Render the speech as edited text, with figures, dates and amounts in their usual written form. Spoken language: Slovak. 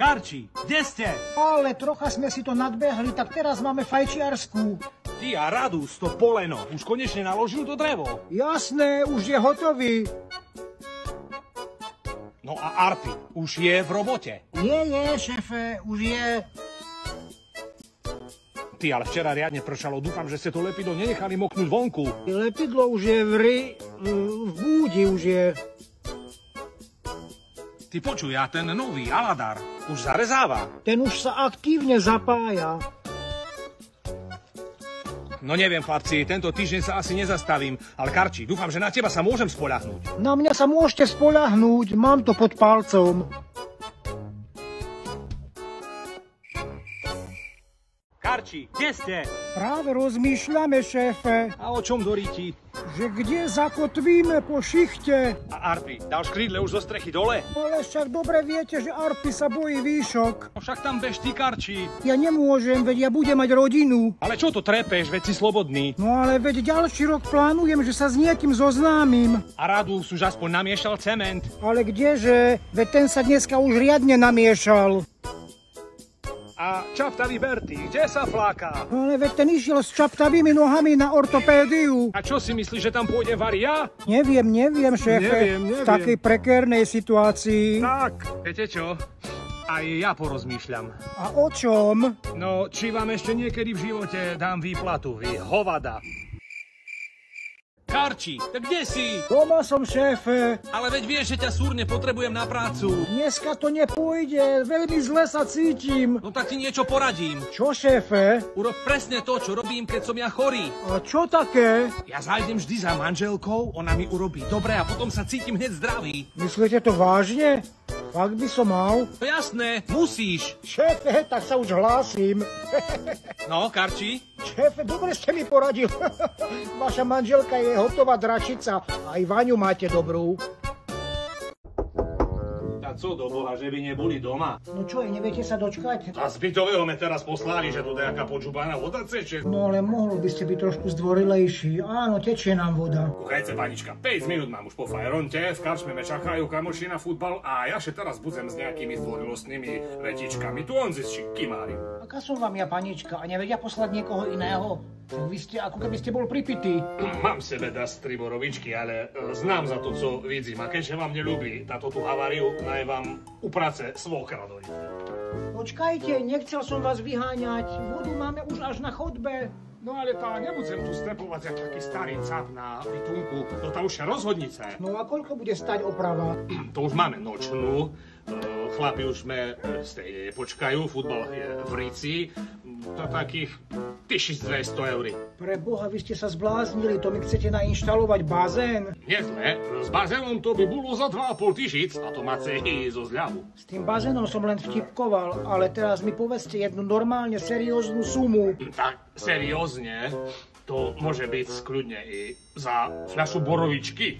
Karči, kde ste? Ale trocha sme si to nadbehli, tak teraz máme fajčiarsku. Ty a Radus, to poleno, už konečne naložil to drevo. Jasné, už je hotový. No a Arpi, už je v robote. Je, šefe, už je. Ty, ale včera riadne pršalo, dúfam, že ste to lepidlo nenechali moknúť vonku. Lepidlo už je v búdi už je. Ty počuj, a ten nový Aladar už zarezáva. Ten už sa aktívne zapája. No neviem, chlapci, tento týždeň sa asi nezastavím, ale Karči, dúfam, že na teba sa môžem spoľahnúť. Na mňa sa môžete spoľahnúť, mám to pod palcom. Karči, kde ste? Práve rozmýšľame, šéfe, A o čom doríti? že kde zakotvíme po šichte. A Arpi, dal škrídle už zo strechy dole? Ale však dobre viete, že Arpi sa bojí výšok. No však tam bež ty, Karči. Ja nemôžem, veď ja budem mať rodinu. Ale čo to trepeš, veď si slobodný. No ale veď ďalší rok plánujem, že sa s niekým zoznámim. A Radus už aspoň namiešal cement. Ale kdeže? Veď ten sa dneska už riadne namiešal. A čaptavý Berty, kde sa fláka? Ale veď ten išiel s čaptavými nohami na ortopédiu. A čo si myslíš, že tam pôjde varia? Neviem, šéfe. Neviem. V takej prekérnej situácii. Tak, viete čo? Aj ja porozmýšľam. A o čom? No, či vám ešte niekedy v živote dám výplatu, vy hovada. Karči, tak kde si? Doma som, šéfe. Ale veď vieš, že ťa súrne potrebujem na prácu. Dneska to nepôjde, veľmi zle sa cítim. No tak ti niečo poradím. Čo, šéfe? Urob presne to, čo robím, keď som ja chorý. A čo také? Ja zájdem vždy za manželkou, ona mi urobí dobre a potom sa cítim hneď zdravý. Myslíte to vážne? Fakt by som mal? No jasné, musíš. Šéfe, tak sa už hlásim. No, Karči? Šéfe, dobre ste mi poradil. Vaša manželka je hotová dračica. Aj Vaňu máte dobrú. A co do Boha, že by neboli doma? No čo, neviete sa dočkať? A z bytového me teraz poslali, že tu nejaká počúbaná voda teče. No ale mohol by ste byť trošku zdvorilejší. Áno, tečie nám voda. Kuchajce, panička, 5 minút mám už po fajronte, v karčme me čakajú kamoši na futbal a ja še teraz budem s nejakými zdvorilostnými vetičkami. Tu on zisči, kimári. Aká som vám ja, panička, a nevedia poslať niekoho iného? Vy ste, ako keby ste bol pripitý. Mám sebe dať 3 borovičky, ale znám za to, co vidím. A keďže vám nelúbi táto tú haváriu, naj vám uprace svokra dojde. Počkajte, nechcel som vás vyháňať. Vodu máme už až na chodbe. No ale tá, nebudem tu stepovať jak taký starý cap na bytunku. To tá už je rozhodnice. No a koľko bude stať oprava? To už máme nočnú. Chlapi už sme počkajú, futbal je v Ríci. To takých 1200 eur. Pre Boha, vy ste sa zbláznili, to mi chcete nainštalovať bazén? Nie sme, s bazénom to by bolo za 2500 a to máte i zo zľavu. S tým bazénom som len vtipkoval, ale teraz mi povedzte jednu normálne serióznu sumu. Tak seriózne, to môže byť skľudne i za fľašu borovičky.